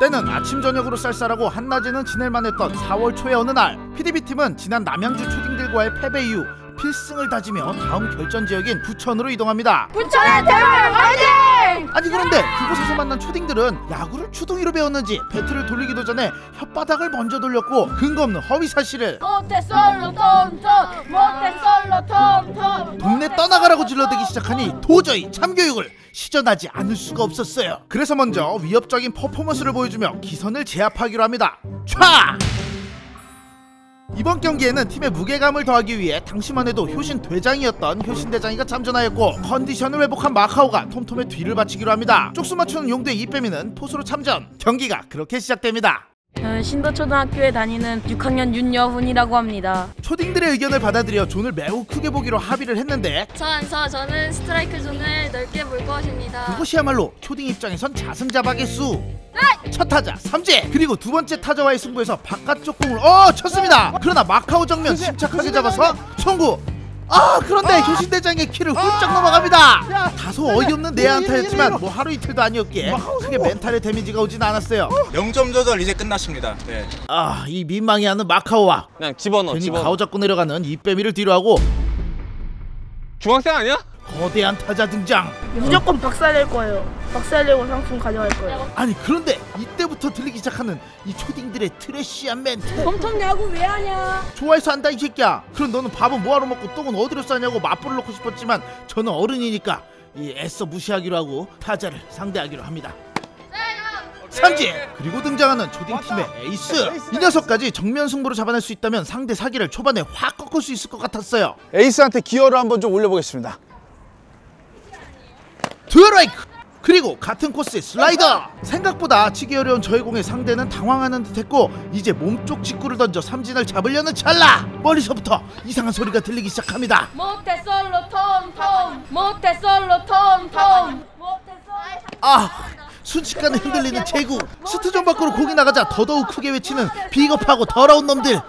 때는 아침 저녁으로 쌀쌀하고 한낮에는 지낼만 했던 4월 초의 어느 날, PDB팀은 지난 남양주 초딩들과의 패배 이후 필승을 다지며 다음 결전 지역인 부천으로 이동합니다. 부천의 대박 화이팅! 아니 그런데 그곳에서 만난 초딩들은 야구를 추둥이로 배웠는지 배트를 돌리기도 전에 혓바닥을 먼저 돌렸고 근거 없는 허위 사실을 모태솔로 톰톰 모태솔로 톰톰 동네 떠나가라고 질러대기 시작하니 도저히 참교육을 시전하지 않을 수가 없었어요. 그래서 먼저 위협적인 퍼포먼스를 보여주며 기선을 제압하기로 합니다. 촤! 이번 경기에는 팀의 무게감을 더하기 위해 당시만 해도 효신 대장이었던 효신 대장이가 참전하였고 컨디션을 회복한 마카오가 톰톰의 뒤를 바치기로 합니다. 쪽수 맞추는 용대 이빼미는 포수로 참전. 경기가 그렇게 시작됩니다. 신도초등학교에 다니는 6학년 윤여훈이라고 합니다. 초딩들의 의견을 받아들여 존을 매우 크게 보기로 합의를 했는데 저는 스트라이크 존을 넓게 볼 것입니다. 그것이야말로 초딩 입장에선 자승자박의 수. 첫 타자 삼진, 그리고 두 번째 타자와의 승부에서 바깥쪽 공을 쳤습니다. 그러나 마카오 정면 침착하게 잡아서 송구. 그런데 효신 대장의 키를 훌쩍 넘어갑니다. 다소 어이없는 내안타였지만 뭐 하루 이틀도 아니었기에 크게 멘탈에 데미지가 오진 않았어요. 0점 조절 이제 끝났습니다. 네. 이 민망해하는 마카오와 그냥 집어넣어. 괜히 가오잡고 내려가는 이빼미를 뒤로하고 중학생 아니야? 거대한 타자 등장. 무조건 박살낼 거예요. 박살내고 상품 가져갈 거예요. 아니 그런데 이때부터 들리기 시작하는 이 초딩들의 트래시한 멘트. 톰톰 야구 왜 하냐? 좋아해서 한다 이 새끼야. 그럼 너는 밥은 뭐하러 먹고 똥은 어디로 싸냐고 맞불을 놓고 싶었지만 저는 어른이니까 애써 무시하기로 하고 타자를 상대하기로 합니다. 삼진! 그리고 등장하는 초딩팀의 에이스. 이 녀석까지 정면 승부로 잡아낼 수 있다면 상대 사기를 초반에 확 꺾을 수 있을 것 같았어요. 에이스한테 기어를 한번 좀 올려보겠습니다. 드라이크! 그리고 같은 코스의 슬라이더! 생각보다 치기 어려운 저의 공에 상대는 당황하는 듯했고 이제 몸쪽 직구를 던져 삼진을 잡으려는 찰나 멀리서부터 이상한 소리가 들리기 시작합니다. 모태솔로 톰톰 모태솔로 톰톰 순식간에 흔들리는 제구. 스트존 밖으로 공이 나가자 더더욱 크게 외치는 비겁하고 더러운 놈들.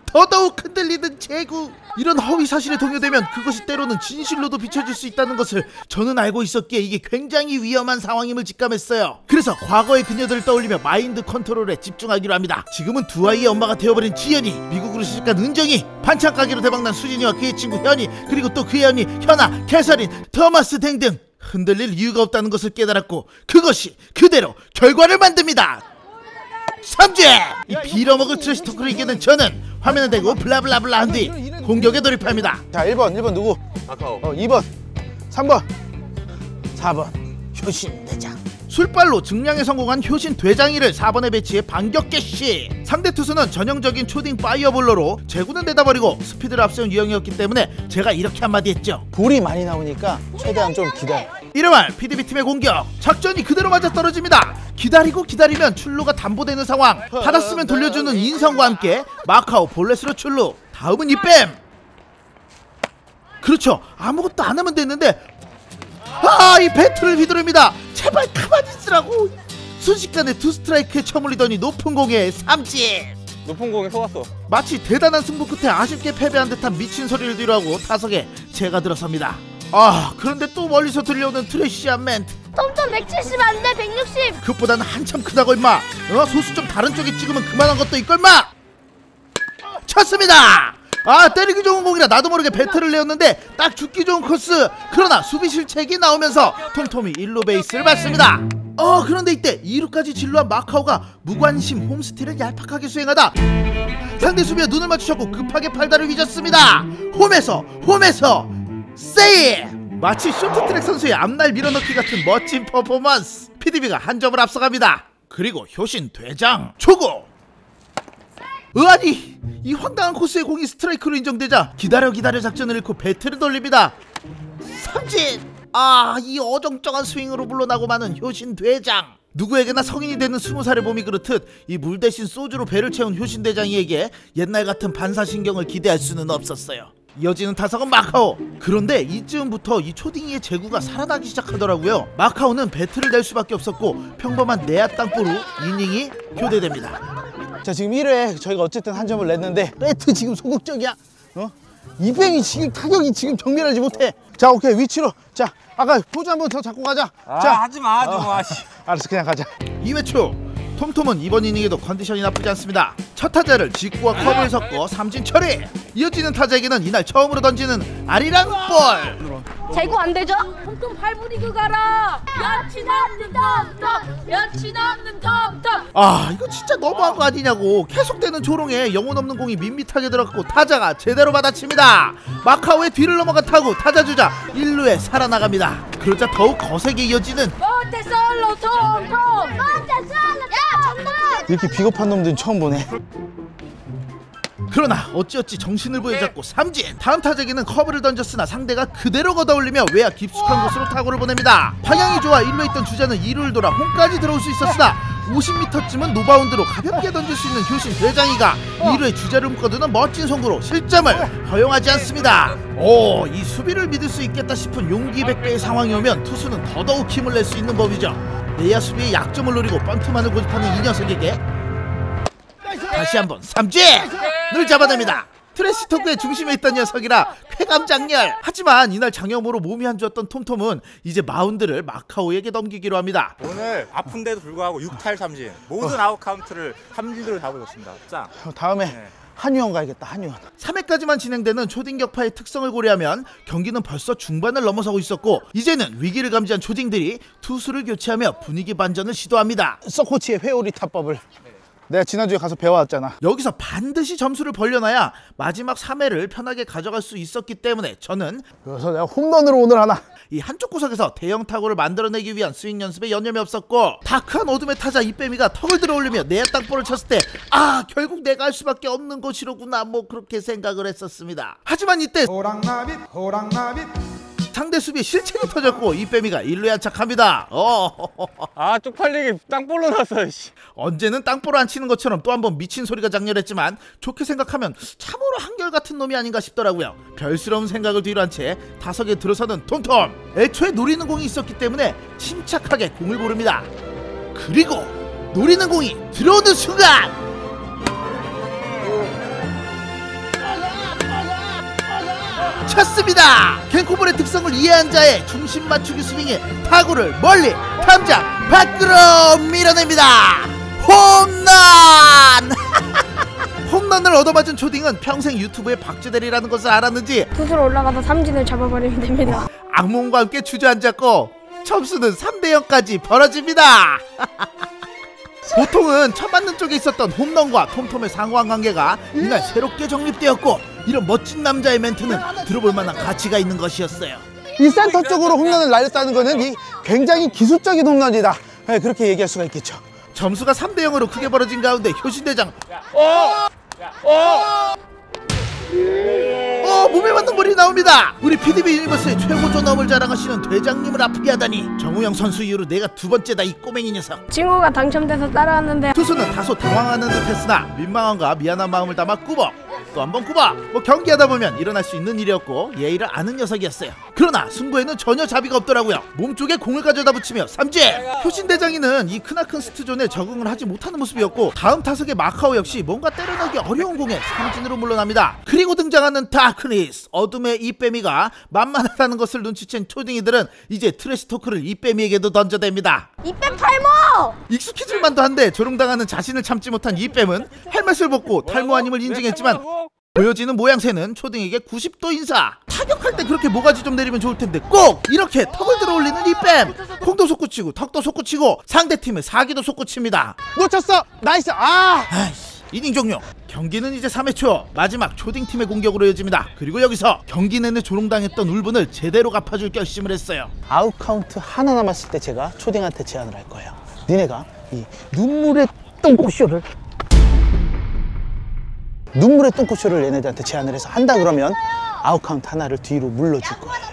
더더욱 흔들리는 제구. 이런 허위 사실에 동요되면 그것이 때로는 진실로도 비춰질 수 있다는 것을 저는 알고 있었기에 이게 굉장히 위험한 상황임을 직감했어요. 그래서 과거의 그녀들을 떠올리며 마인드 컨트롤에 집중하기로 합니다. 지금은 두 아이의 엄마가 되어버린 지연이, 미국으로 시집간 은정이, 반찬 가게로 대박난 수진이와 그의 친구 현이, 그리고 또 그의 언니 현아, 캐서린, 토마스 등등. 흔들릴 이유가 없다는 것을 깨달았고 그것이 그대로 결과를 만듭니다. 삼진! 이 빌어먹을 트래시 토크를 이겨낸 저는 화면에 대고 블라블라블라 한 뒤 공격에 돌입합니다. 자 1번 누구? 마카오. 2번 3번 4번 효신 대장. 술발로 증량에 성공한 효신 대장이를 4번에 배치해 반격 개시. 상대 투수는 전형적인 초딩 파이어볼러로 제구는 내다버리고 스피드를 앞세운 유형이었기 때문에 제가 이렇게 한마디 했죠. 볼이 많이 나오니까 최대한 좀 기다려. 이름할 PDB팀의 공격. 작전이 그대로 맞아떨어집니다. 기다리면 출루가 담보되는 상황. 받았으면 돌려주는 인성과 함께 마카오 볼넷으로 출루. 다음은 이뱀. 그렇죠, 아무것도 안 하면 됐는데 이 배트를 휘두릅니다. 제발 가만히 있으라고. 순식간에 두 스트라이크에 처물리더니 높은 공에 삼진. 높은 공에 속았어. 마치 대단한 승부 끝에 아쉽게 패배한 듯한 미친 소리를 뒤로하고 타석에 제가 들어섭니다. 그런데 또 멀리서 들려오는 트래시한 멘트. 톰톰 170 안돼 160. 그것보다는 한참 크다고 임마. 소수 좀 다른 쪽에 찍으면 그만한 것도 있걸 마. 쳤습니다. 때리기 좋은 공이라 나도 모르게 배트를 내었는데 딱 죽기 좋은 코스. 그러나 수비 실책이 나오면서 톰톰이 1루 베이스를 밟습니다. 그런데 이때 2루까지 진루한 마카오가 무관심 홈스틸을 얄팍하게 수행하다 상대 수비와 눈을 맞추셨고 급하게 팔다를 휘졌습니다. 홈에서 세이브! 마치 쇼트트랙 선수의 앞날 밀어넣기 같은 멋진 퍼포먼스. PDB가 한 점을 앞서갑니다. 그리고 효신 대장 초구. 아니 이 황당한 코스의 공이 스트라이크로 인정되자 기다려 작전을 잃고 배트를 돌립니다. 삼진! 이 어정쩡한 스윙으로 물러나고 마는 효신 대장. 누구에게나 성인이 되는 20살의 봄이 그렇듯 이 물 대신 소주로 배를 채운 효신 대장이에게 옛날 같은 반사신경을 기대할 수는 없었어요. 이어지는 타석은 마카오. 그런데 이쯤부터 이 초딩이의 제구가 살아나기 시작하더라고요. 마카오는 배트를 낼 수밖에 없었고 평범한 내야 땅볼로 이닝이 교대됩니다. 자 지금 1회 저희가 어쨌든 한 점을 냈는데 배트 지금 소극적이야. 이뱅이 지금 타격이 지금 정밀하지 못해. 자 오케이 위치로. 자 아까 포즈 한번 더 잡고 가자. 하지마 좀 알았어, 그냥 가자. 2회 초 톰톰은 이번 이닝에도 컨디션이 나쁘지 않습니다. 첫 타자를 직구와 커브를 섞어 삼진 처리. 이어지는 타자에게는 이날 처음으로 던지는 아리랑 볼. 재고 안 되죠? 톰톰 팔부리그 가라. 여친 없는 톰톰, 여친 없는 톰톰. 아 이거 진짜 너무한 거 아니냐고. 계속되는 조롱에 영혼 없는 공이 밋밋하게 들어갔고 타자가 제대로 받아칩니다. 마카오의 뒤를 넘어간 타구 타자 주자 1루에 살아나갑니다. 그러자 더욱 거세게 이어지는 모태솔로 톰톰, 모태솔로 야 정답. 이렇게 비겁한 놈들은 처음 보네. 그러나 어찌어찌 정신을 부여잡고 삼진. 다음 타자에게는 커브를 던졌으나 상대가 그대로 걷어올리며 외야 깊숙한 곳으로 타구를 보냅니다. 방향이 좋아 1루에 있던 주자는 2루를 돌아 홈까지 들어올 수 있었으나 50m쯤은 노바운드로 가볍게 던질 수 있는 효신 대장이가 2루에 주자를 묶어두는 멋진 송구로 실점을 허용하지 않습니다. 오, 이 수비를 믿을 수 있겠다 싶은 용기 100배의 상황이 오면 투수는 더더욱 힘을 낼 수 있는 법이죠. 내야 수비의 약점을 노리고 번트만을 고집하는 이 녀석에게 다시 한번 삼진을 잡아냅니다. 트래시 토크의 중심에 있던 녀석이라 쾌감장렬. 하지만 이날 장염으로 몸이 안 좋았던 톰톰은 이제 마운드를 마카오에게 넘기기로 합니다. 오늘 아픈데도 불구하고 6탈 삼진 모든 아웃 카운트를 삼진으로 잡아줬습니다. 짱. 다음에 네. 한유원 가야겠다. 한유원. 3회까지만 진행되는 초딩 격파의 특성을 고려하면 경기는 벌써 중반을 넘어서고 있었고 이제는 위기를 감지한 초딩들이 투수를 교체하며 분위기 반전을 시도합니다. 서코치의 회오리 타법을 내가 지난주에 가서 배워왔잖아. 여기서 반드시 점수를 벌려놔야 마지막 3회를 편하게 가져갈 수 있었기 때문에 저는 그래서 내가 홈런으로 오늘 하나. 이 한쪽 구석에서 대형 타구를 만들어내기 위한 스윙 연습에 여념이 없었고 다크한 어둠의 타자 이빼미가 턱을 들어올리며 내야 땅볼을 쳤을 때 아 결국 내가 할 수밖에 없는 것이로구나 뭐 그렇게 생각을 했었습니다. 하지만 이때 상대 수비에 실책이 터졌고 이빼미가 1루에 안착합니다. 아 쪽팔리게 땅볼로 났어. 씨. 언제는 땅볼을 안 치는 것처럼 또 한 번 미친 소리가 장렬했지만 좋게 생각하면 참으로 한결같은 놈이 아닌가 싶더라고요. 별스러운 생각을 뒤로 한 채 타석에 들어서는 톰톰. 애초에 노리는 공이 있었기 때문에 침착하게 공을 고릅니다. 그리고 노리는 공이 들어오는 순간 쳤습니다. 갱코볼의 특성을 이해한 자의 중심 맞추기 스윙에 타구를 멀리 탐장 밖으로 밀어냅니다. 홈런! 홈런을 얻어맞은 초딩은 평생 유튜브에 박제되리라는 것을 알았는지 투수로 올라가서 삼진을 잡아버리면 됩니다. 악몽과 함께 주저앉았고 점수는 3대0까지 벌어집니다. 보통은 쳐맞는 쪽에 있었던 홈런과 톰톰의 상호관계가 이날 새롭게 정립되었고 이런 멋진 남자의 멘트는 들어볼 만한 가치가 있는 것이었어요. 이 센터 쪽으로 홈런을 날렸다는 거는 이 굉장히 기술적인 홈런이다. 네, 그렇게 얘기할 수가 있겠죠. 점수가 3대0으로 크게 벌어진 가운데 효신대장 몸에 맞는 볼이 나옵니다. 우리 PDB 유니버스의 최고 존엄을 자랑하시는 대장님을 아프게 하다니. 정우영 선수 이후로 내가 두 번째다 이 꼬맹이 녀석. 친구가 당첨돼서 따라왔는데 투수는 다소 당황하는 듯 했으나 민망함과 미안한 마음을 담아 꾸벅 또 한 번 꾸벅. 뭐 경기하다 보면 일어날 수 있는 일이었고 예의를 아는 녀석이었어요. 그러나 승부에는 전혀 자비가 없더라고요. 몸쪽에 공을 가져다 붙이며 삼진. 효신대장이는 이 크나큰 스트존에 적응을 하지 못하는 모습이었고 다음 타석의 마카오 역시 뭔가 때려넣기 어려운 공에 삼진으로 물러납니다. 그리고 등장하는 다크니스 어둠의 이빼미가 만만하다는 것을 눈치챈 초딩이들은 이제 트래시 토크를 이빼미에게도 던져댑니다. 이빼 탈모. 익숙해질만도 한데 조롱당하는 자신을 참지 못한 이빼은 헬멧을 벗고 탈모 아님을 인증했지만 보여지는 모양새는 초딩에게 90도 인사. 타격할 때 그렇게 모가지 좀 내리면 좋을 텐데 꼭 이렇게 턱을 들어 올리는 이뺨. 콩도 솟구치고 턱도 솟구치고 상대팀의 사기도 솟구칩니다. 놓쳤어. 나이스. 아이씨, 이닝 종료. 경기는 이제 3회 초 마지막 초딩팀의 공격으로 이어집니다. 그리고 여기서 경기 내내 조롱당했던 울분을 제대로 갚아줄 결심을 했어요. 아웃 카운트 하나 남았을 때 제가 초딩한테 제안을 할 거예요. 니네가 이 눈물의 똥꼬쇼를 얘네들한테 제안을 해서 한다 그러면 아웃 카운트 하나를 뒤로 물러줄 거예요.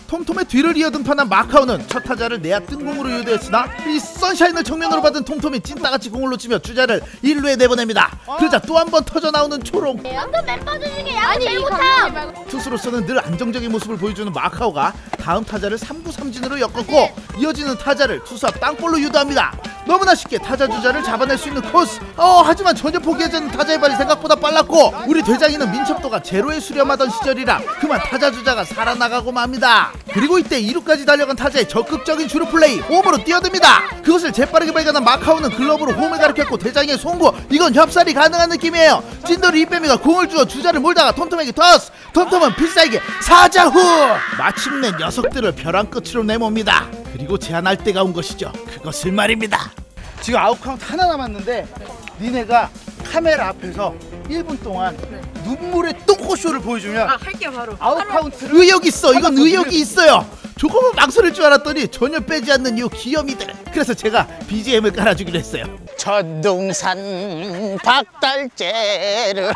톰톰의 뒤를 이어등판한 마카오는 첫 타자를 내야 뜬공으로 유도했으나 이 선샤인을 정면으로 받은 톰톰이 찐따같이 공을 놓치며 주자를 1루에 내보냅니다. 그러자 또 한 번 터져나오는 초롱. 완전 멤버들 중에 야구 제일 못함. 투수로서는 늘 안정적인 모습을 보여주는 마카오가 다음 타자를 3구 삼진으로 엮었고 이어지는 타자를 투수 앞 땅볼로 유도합니다. 너무나 쉽게 타자 주자를 잡아낼 수 있는 코스. 하지만 전혀 포기하지 않는 타자의 발이 생각보다 빨랐고 우리 대장이는 민첩도가 제로에 수렴하던 시절이라 그만 타자 주자가 살아나가고 맙니다. 그리고 이때 2루까지 달려간 타자의 적극적인 주루 플레이, 홈으로 뛰어듭니다. 그것을 재빠르게 발견한 마카오는 글러브로 홈을 가리켰고 대장의 송구, 이건 협살이 가능한 느낌이에요. 찐돌이 이빼미가 공을 주어 주자를 몰다가 톰톰에게 토스, 톰톰은 필사에게 사자후. 마침내 녀석들을 벼랑 끝으로 내멉니다. 그리고 제안할 때가 온 것이죠. 그것을 말입니다. 지금 아웃카운트 하나 남았는데 니네가 카메라 앞에서 1분 동안 눈물의 똥꼬쇼를 보여주면 할게 바로. 아웃카운트를 의욕 있어. 이건 의욕이 있어요. 조금은 망설일 줄 알았더니 전혀 빼지 않는 이 귀염이들. 그래서 제가 BGM을 깔아주기로 했어요. 천둥산 박달재를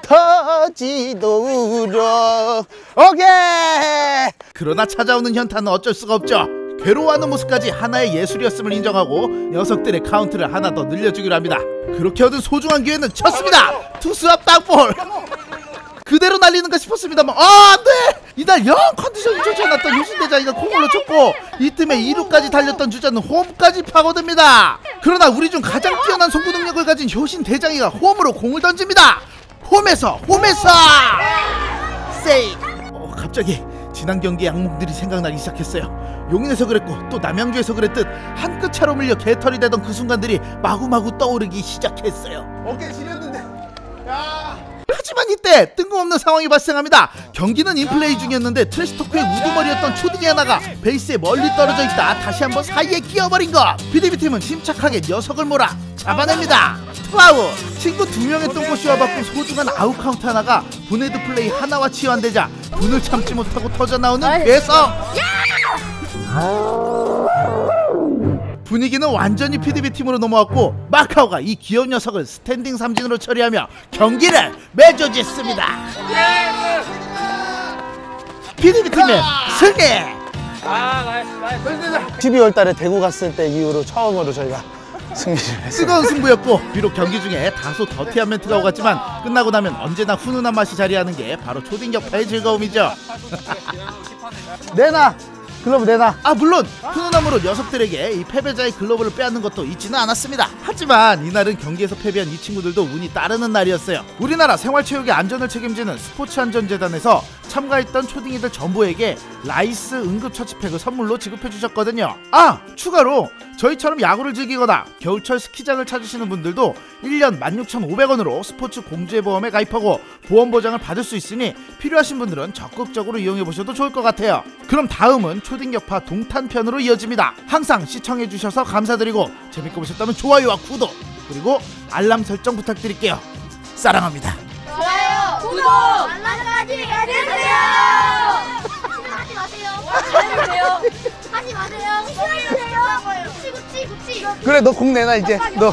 터지도 울어 오케이. 그러나 찾아오는 현타는 어쩔 수가 없죠. 괴로워하는 모습까지 하나의 예술이었음을 인정하고 녀석들의 카운트를 하나 더 늘려주기로 합니다. 그렇게 얻은 소중한 기회는 쳤습니다. 투수 앞 땅볼. 그대로 날리는가 싶었습니다만 안돼! 이날 영 컨디션이 좋지 않았던 효신대장이가 공을 놓쳤고 이 틈에 2루까지 달렸던 주자는 홈까지 파고듭니다. 그러나 우리 중 가장 뛰어난 송구 능력을 가진 효신대장이가 홈으로 공을 던집니다. 홈에서 세이. 갑자기 지난 경기의 악몽들이 생각나기 시작했어요. 용인에서 그랬고 또 남양주에서 그랬듯 한 끗 차로 밀려 개털이 되던 그 순간들이 마구마구 떠오르기 시작했어요. 어깨 지렸는데 야. 하지만 이때 뜬금없는 상황이 발생합니다. 경기는 인플레이 중이었는데 트래시토크의 우두머리였던 초딩이 하나가 베이스에 멀리 떨어져 있다 다시 한번 사이에 끼어버린 것. BDB팀은 침착하게 녀석을 몰아 잡아냅니다. 투아웃. 친구 2명의 똥꼬씨와 바꾼 소중한 아웃카운트 하나가 보네드 플레이 하나와 치환되자 분을 참지 못하고 터져나오는 괴성. 분위기는 완전히 PDB팀으로 넘어왔고 마카오가 이 귀여운 녀석을 스탠딩 삼진으로 처리하며 경기를 맺어줬습니다. PDB팀의 승리! 12월 달에 대구 갔을 때 이후로 처음으로 저희가 승리를 했어요. 뜨거운 승부였고 비록 경기 중에 다소 더티한 멘트가 오갔지만 끝나고 나면 언제나 훈훈한 맛이 자리하는 게 바로 초딩 격파의 즐거움이죠. 내놔! 글러브 내놔! 물론 훈훈함으로 녀석들에게 이 패배자의 글러브를 빼앗는 것도 있지는 않았습니다. 하지만 이날은 경기에서 패배한 이 친구들도 운이 따르는 날이었어요. 우리나라 생활체육의 안전을 책임지는 스포츠안전재단에서 참가했던 초딩이들 전부에게 라이스 응급처치팩을 선물로 지급해주셨거든요. 추가로 저희처럼 야구를 즐기거나 겨울철 스키장을 찾으시는 분들도 1년 16,500원으로 스포츠 공제보험에 가입하고 보험 보장을 받을 수 있으니 필요하신 분들은 적극적으로 이용해보셔도 좋을 것 같아요. 그럼 다음은 초딩격파 동탄편으로 이어집니다. 항상 시청해주셔서 감사드리고 재밌게 보셨다면 좋아요와 구독 그리고 알람 설정 부탁드릴게요. 사랑합니다. 좋아요, 구독, 알람까지 해주세요. 하지 마세요. 해주세요. 하지 마세요. 싫어해주세요. 구치. 그래 너 공 내놔 이제 너